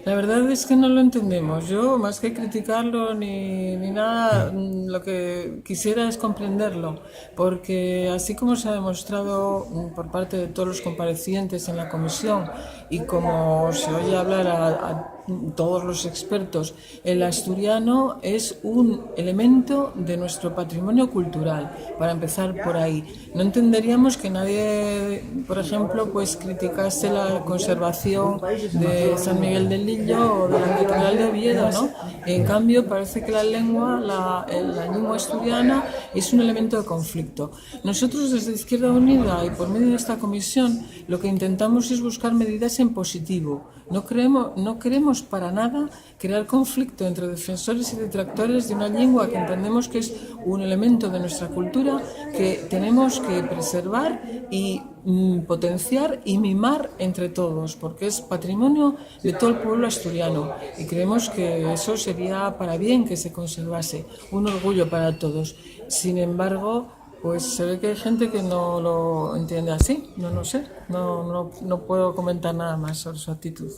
La verdad es que no lo entendemos. Yo, más que criticarlo ni nada, lo que quisiera es comprenderlo, porque así como se ha demostrado por parte de todos los comparecientes en la comisión y como se oye hablar a todos los expertos, el asturiano es un elemento de nuestro patrimonio cultural, para empezar por ahí. No entenderíamos que nadie, por ejemplo, pues criticase la conservación de San Miguel del Lillo o de la Catedral de Oviedo, ¿no? En cambio, parece que la lengua asturiana es un elemento de conflicto. Nosotros desde Izquierda Unida y por medio de esta comisión lo que intentamos es buscar medidas en positivo. No queremos para nada crear conflicto entre defensores y detractores de una lengua que entendemos que es un elemento de nuestra cultura que tenemos que preservar y potenciar y mimar entre todos, porque es patrimonio de todo el pueblo asturiano y creemos que eso sería para bien que se conservase, un orgullo para todos. Sin embargo, pues se ve que hay gente que no lo entiende así, no lo sé, no puedo comentar nada más sobre su actitud.